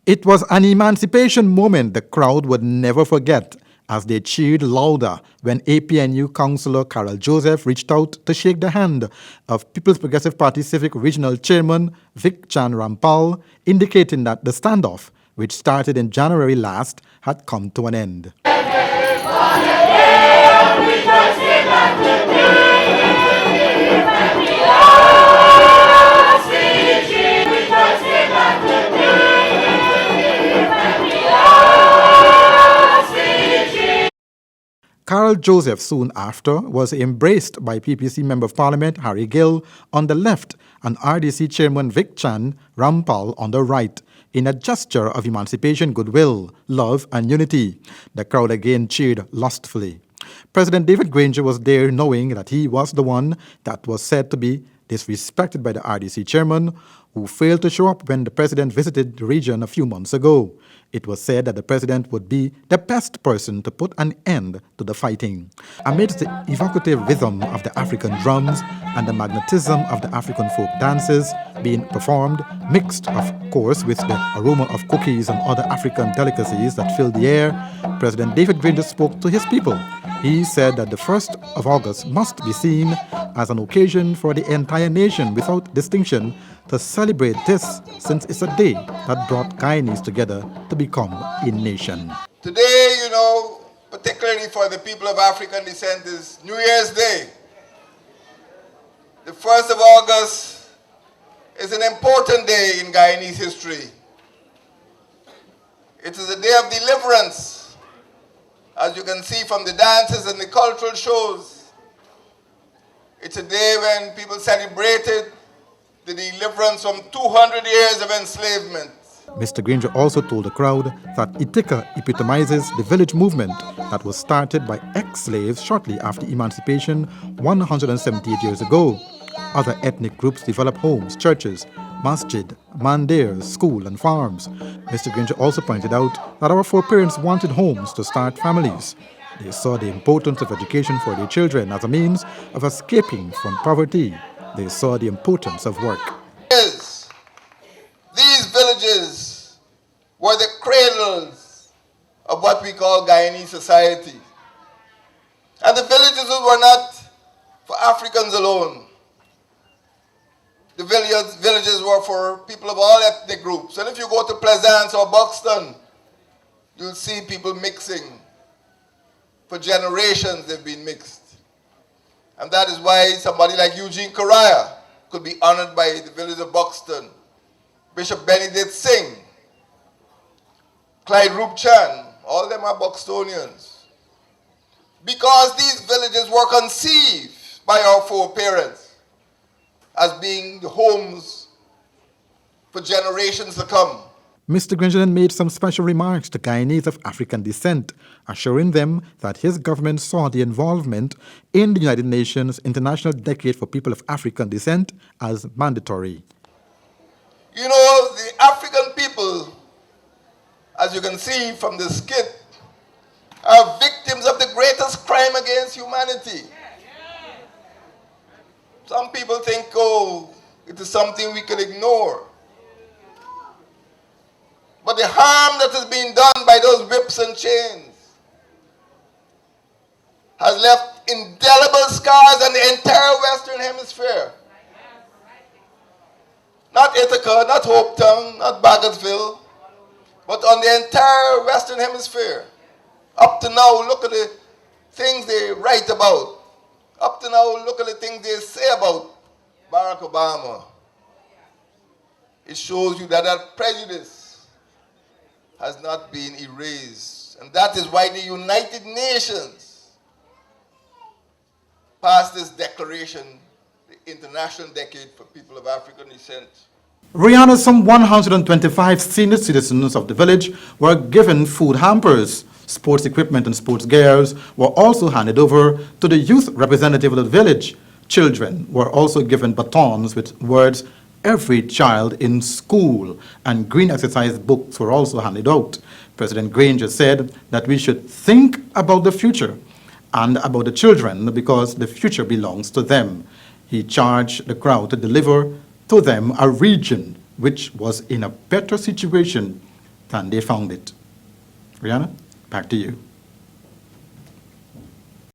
It was an emancipation moment the crowd would never forget as they cheered louder when APNU Councillor Carol Joseph reached out to shake the hand of People's Progressive Party Civic Regional Chairman Vickchand Ramphal, indicating that the standoff, which started in January last, had come to an end. Carol Joseph soon after was embraced by PPC Member of Parliament Harry Gill on the left and RDC Chairman Vickchand Ramphal on the right, in a gesture of emancipation, goodwill, love and unity. The crowd again cheered lustfully. President David Granger was there, knowing that he was the one that was said to be disrespected by the RDC chairman, who failed to show up when the president visited the region a few months ago. It was said that the president would be the best person to put an end to the fighting. Amidst the evocative rhythm of the African drums and the magnetism of the African folk dances being performed, mixed, of course, with the aroma of cookies and other African delicacies that filled the air, President David Granger spoke to his people. He said that the 1st of August must be seen as an occasion for the entire nation without distinction to celebrate this, since it's a day that brought Guyanese together to become a nation. Today, you know, particularly for the people of African descent, is New Year's Day. The 1st of August is an important day in Guyanese history. It is a day of deliverance, as you can see from the dances and the cultural shows. It's a day when people celebrated the deliverance from 200 years of enslavement. Mr. Granger also told the crowd that Itika epitomizes the village movement that was started by ex-slaves shortly after emancipation 178 years ago. Other ethnic groups developed homes, churches, masjid, mandirs, school and farms. Mr. Granger also pointed out that our foreparents wanted homes to start families. They saw the importance of education for their children as a means of escaping from poverty. They saw the importance of work. These villages were the cradles of what we call Guyanese society. And the villages were not for Africans alone. The villages were for people of all ethnic groups. And if you go to Pleasance or Buxton, you'll see people mixing. For generations they've been mixed. And that is why somebody like Eugene Correa could be honored by the village of Buxton. Bishop Benedict Singh, Clyde Rupchan, all of them are Buxtonians. Because these villages were conceived by our foreparents as being the homes for generations to come. Mr. Granger then made some special remarks to Guyanese of African descent, assuring them that his government saw the involvement in the United Nations International Decade for People of African Descent as mandatory. You know, the African people, as you can see from the skit, are victims of the greatest crime against humanity. Some people think, oh, it is something we can ignore. But the harm that is being done by those whips and chains has left indelible scars on the entire Western Hemisphere. Not Ithaca, not Hopetown, not Bagotville, but on the entire Western Hemisphere. Up to now, look at the things they write about. Up to now, look at the things they say about Barack Obama. It shows you that that prejudice has not been erased. And that is why the United Nations passed this declaration, the International Decade for People of African Descent. Rihanna, some 125 senior citizens of the village were given food hampers. Sports equipment and sports gears were also handed over to the youth representative of the village. Children were also given batons with words, "Every child in school," and green exercise books were also handed out. President Granger said that we should think about the future and about the children because the future belongs to them. He charged the crowd to deliver to them a region which was in a better situation than they found it. Rihanna, back to you.